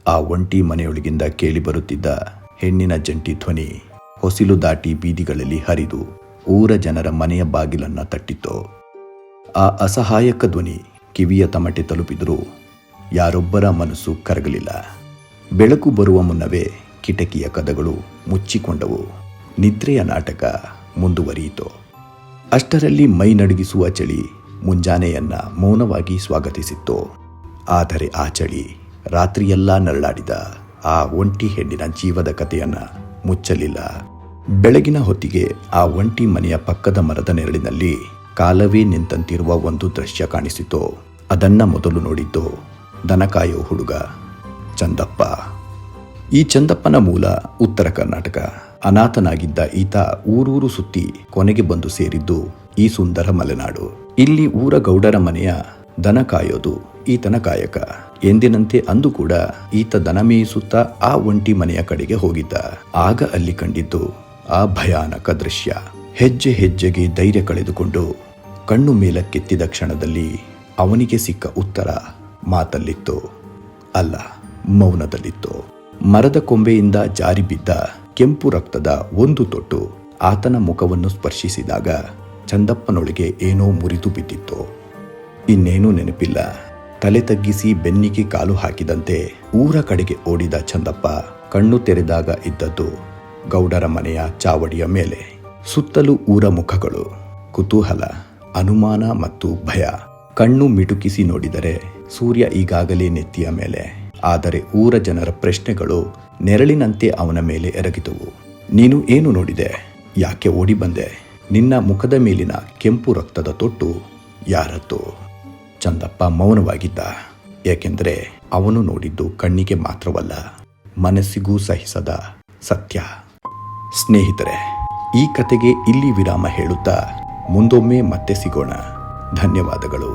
ಆ ಒಂಟಿ ಮನೆಯೊಳಗಿಂದ ಕೇಳಿಬರುತ್ತಿದ್ದ ಹೆಣ್ಣಿನ ಜಂಟಿ ಧ್ವನಿ ಹೊಸಿಲು ದಾಟಿ ಬೀದಿಗಳಲ್ಲಿ ಹರಿದು ಊರ ಜನರ ಮನೆಯ ಬಾಗಿಲನ್ನ ತಟ್ಟಿತು. ಆ ಅಸಹಾಯಕ ಧ್ವನಿ ಕಿವಿಯ ತಮಟೆ ತಲುಪಿದರೂ ಯಾರೊಬ್ಬರ ಮನಸ್ಸು ಕರಗಲಿಲ್ಲ. ಬೆಳಕು ಬರುವ ಮುನ್ನವೇ ಕಿಟಕಿಯ ಕದಗಳು ಮುಚ್ಚಿಕೊಂಡವು. ನಿದ್ರೆಯ ನಾಟಕ ಮುಂದುವರಿಯಿತು. ಅಷ್ಟರಲ್ಲಿ ಮೈ ನಡುಗಿಸುವ ಚಳಿ ಮುಂಜಾನೆಯನ್ನ ಮೌನವಾಗಿ ಸ್ವಾಗತಿಸಿತ್ತು. ಆದರೆ ಆ ಚಳಿ ರಾತ್ರಿಯೆಲ್ಲ ನರಳಾಡಿದ ಆ ಒಂಟಿ ಹೆಣ್ಣಿನ ಜೀವದ ಕಥೆಯನ್ನ ಮುಚ್ಚಲಿಲ್ಲ. ಬೆಳಗಿನ ಹೊತ್ತಿಗೆ ಆ ಒಂಟಿ ಮನೆಯ ಪಕ್ಕದ ಮರದ ನೆರಳಿನಲ್ಲಿ ಕಾಲವೇ ನಿಂತಂತಿರುವ ಒಂದು ದೃಶ್ಯ ಕಾಣಿಸಿತು. ಅದನ್ನ ಮೊದಲು ನೋಡಿದ್ದು ದನಕಾಯೋ ಹುಡುಗ ಚಂದಪ್ಪ. ಈ ಚಂದಪ್ಪನ ಮೂಲ ಉತ್ತರ ಕರ್ನಾಟಕ. ಅನಾಥನಾಗಿದ್ದ ಈತ ಊರೂರು ಸುತ್ತಿ ಕೊನೆಗೆ ಬಂದು ಸೇರಿದ್ದು ಈ ಸುಂದರ ಮಲೆನಾಡು. ಇಲ್ಲಿ ಊರ ಗೌಡರ ಮನೆಯ ದನ ಕಾಯೋದು ಈತನ ಕಾಯಕ. ಎಂದಿನಂತೆ ಅಂದು ಕೂಡ ಈತ ದನ ಮೇಯಿಸುತ್ತಾ ಆ ಒಂಟಿ ಮನೆಯ ಕಡೆಗೆ ಹೋಗಿದ್ದ. ಆಗ ಅಲ್ಲಿ ಕಂಡಿದ್ದು ಆ ಭಯಾನಕ ದೃಶ್ಯ. ಹೆಜ್ಜೆ ಹೆಜ್ಜೆಗೆ ಧೈರ್ಯ ಕಳೆದುಕೊಂಡು ಕಣ್ಣು ಮೇಲಕ್ಕೆತ್ತಿದ ಕ್ಷಣದಲ್ಲಿ ಅವನಿಗೆ ಸಿಕ್ಕ ಉತ್ತರ ಮಾತಲ್ಲಿತ್ತು, ಅಲ್ಲ ಮೌನದಲ್ಲಿತ್ತು. ಮರದ ಕೊಂಬೆಯಿಂದ ಜಾರಿ ಬಿದ್ದ ಕೆಂಪು ರಕ್ತದ ಒಂದು ತೊಟ್ಟು ಆತನ ಮುಖವನ್ನು ಸ್ಪರ್ಶಿಸಿದಾಗ ಚಂದಪ್ಪನೊಳಗೆ ಏನೋ ಮುರಿದು ಬಿದ್ದಿತ್ತು. ಇನ್ನೇನೂ ನೆನಪಿಲ್ಲ. ತಲೆ ತಗ್ಗಿಸಿ ಬೆನ್ನಿಗೆ ಕಾಲು ಹಾಕಿದಂತೆ ಊರ ಕಡೆಗೆ ಓಡಿದ ಚಂದಪ್ಪ ಕಣ್ಣು ತೆರೆದಾಗ ಇದ್ದದ್ದು ಗೌಡರ ಮನೆಯ ಚಾವಡಿಯ ಮೇಲೆ. ಸುತ್ತಲೂ ಊರ ಮುಖಗಳು. ಕುತೂಹಲ, ಅನುಮಾನ ಮತ್ತು ಭಯ. ಕಣ್ಣು ಮಿಟುಕಿಸಿ ನೋಡಿದರೆ ಸೂರ್ಯ ಈಗಾಗಲೇ ನೆತ್ತಿಯ ಮೇಲೆ. ಆದರೆ ಊರ ಜನರ ಪ್ರಶ್ನೆಗಳು ನೆರಳಿನಂತೆ ಅವನ ಮೇಲೆ ಎರಗಿದವು. ನೀನು ಏನು ನೋಡಿದೆ? ಯಾಕೆ ಓಡಿ ಬಂದೆ? ನಿನ್ನ ಮುಖದ ಮೇಲಿನ ಕೆಂಪು ರಕ್ತದ ತೊಟ್ಟು ಯಾರದ್ದು? ಚಂದಪ್ಪ ಮೌನವಾಗಿದ್ದ. ಏಕೆಂದರೆ ಅವನು ನೋಡಿದ್ದು ಕಣ್ಣಿಗೆ ಮಾತ್ರವಲ್ಲ, ಮನಸ್ಸಿಗೂ ಸಹಿಸದ ಸತ್ಯ. ಸ್ನೇಹಿತರೆ, ಈ ಕತೆಗೆ ಇಲ್ಲಿ ವಿರಾಮ ಹೇಳುತ್ತಾ ಮುಂದೊಮ್ಮೆ ಮತ್ತೆ ಸಿಗೋಣ. ಧನ್ಯವಾದಗಳು.